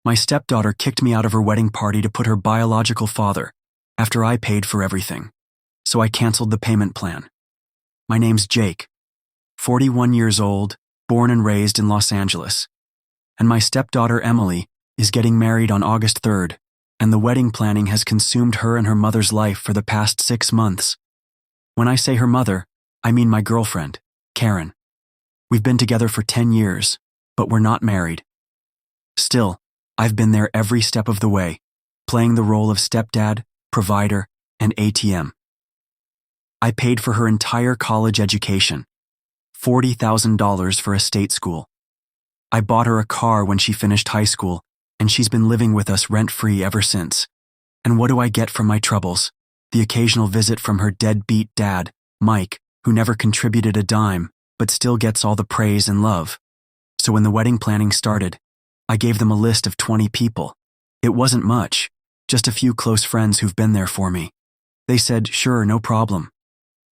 My stepdaughter kicked me out of her wedding party to put her biological father, after I paid for everything. So I canceled the payment plan. My name's Jake, 41 years old, born and raised in Los Angeles. And my stepdaughter Emily is getting married on August 3rd, and the wedding planning has consumed her and her mother's life for the past 6 months. When I say her mother, I mean my girlfriend, Karen. We've been together for 10 years, but we're not married. Still, I've been there every step of the way, playing the role of stepdad, provider, and ATM. I paid for her entire college education, $40,000 for a state school. I bought her a car when she finished high school, and she's been living with us rent-free ever since. And what do I get from my troubles? The occasional visit from her deadbeat dad, Mike, who never contributed a dime, but still gets all the praise and love. So when the wedding planning started, I gave them a list of 20 people. It wasn't much, just a few close friends who've been there for me. They said, sure, no problem.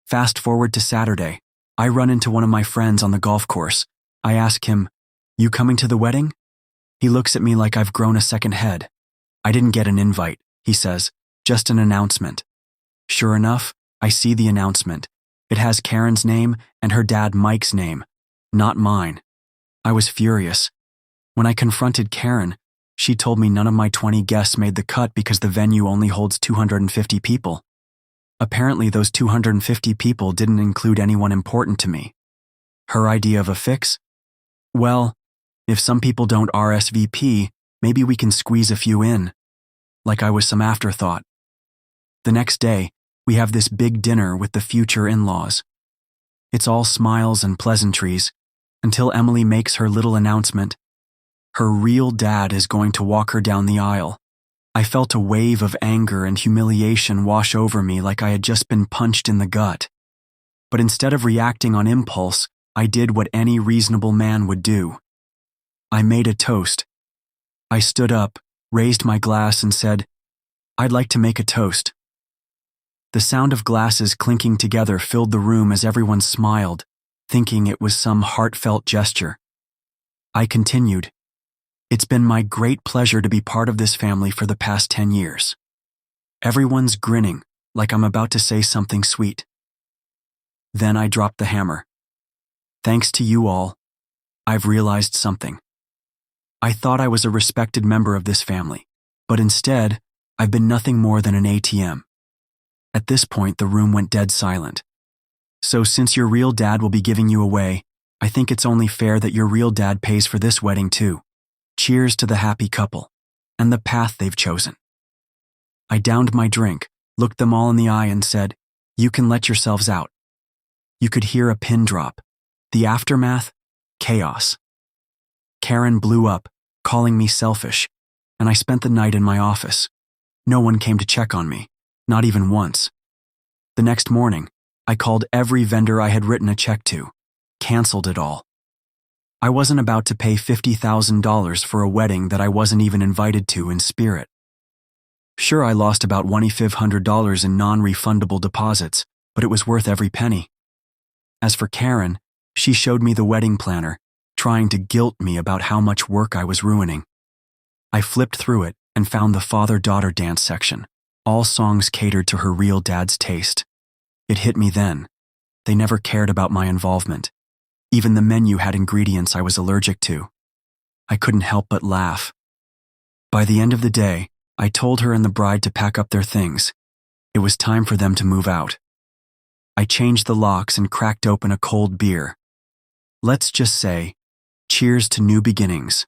Fast forward to Saturday, I run into one of my friends on the golf course. I ask him, "You coming to the wedding?" He looks at me like I've grown a second head. "I didn't get an invite," he says, "just an announcement." Sure enough, I see the announcement. It has Karen's name and her dad Mike's name, not mine. I was furious. When I confronted Karen, she told me none of my 20 guests made the cut because the venue only holds 250 people. Apparently, those 250 people didn't include anyone important to me. Her idea of a fix? Well, if some people don't RSVP, maybe we can squeeze a few in. Like I was some afterthought. The next day, we have this big dinner with the future in-laws. It's all smiles and pleasantries, until Emily makes her little announcement. Her real dad is going to walk her down the aisle. I felt a wave of anger and humiliation wash over me like I had just been punched in the gut. But instead of reacting on impulse, I did what any reasonable man would do. I made a toast. I stood up, raised my glass, and said, "I'd like to make a toast." The sound of glasses clinking together filled the room as everyone smiled, thinking it was some heartfelt gesture. I continued, "It's been my great pleasure to be part of this family for the past 10 years. Everyone's grinning, like I'm about to say something sweet. Then I dropped the hammer. Thanks to you all, I've realized something. I thought I was a respected member of this family, but instead, I've been nothing more than an ATM. At this point, the room went dead silent. So since your real dad will be giving you away, I think it's only fair that your real dad pays for this wedding too. Cheers to the happy couple, and the path they've chosen." I downed my drink, looked them all in the eye, and said, "You can let yourselves out." You could hear a pin drop. The aftermath? Chaos. Karen blew up, calling me selfish, and I spent the night in my office. No one came to check on me, not even once. The next morning, I called every vendor I had written a check to, canceled it all. I wasn't about to pay $50,000 for a wedding that I wasn't even invited to in spirit. Sure, I lost about $2,500 in non-refundable deposits, but it was worth every penny. As for Karen, she showed me the wedding planner, trying to guilt me about how much work I was ruining. I flipped through it and found the father-daughter dance section, all songs catered to her real dad's taste. It hit me then. They never cared about my involvement. Even the menu had ingredients I was allergic to. I couldn't help but laugh. By the end of the day, I told her and the bride to pack up their things. It was time for them to move out. I changed the locks and cracked open a cold beer. Let's just say, cheers to new beginnings.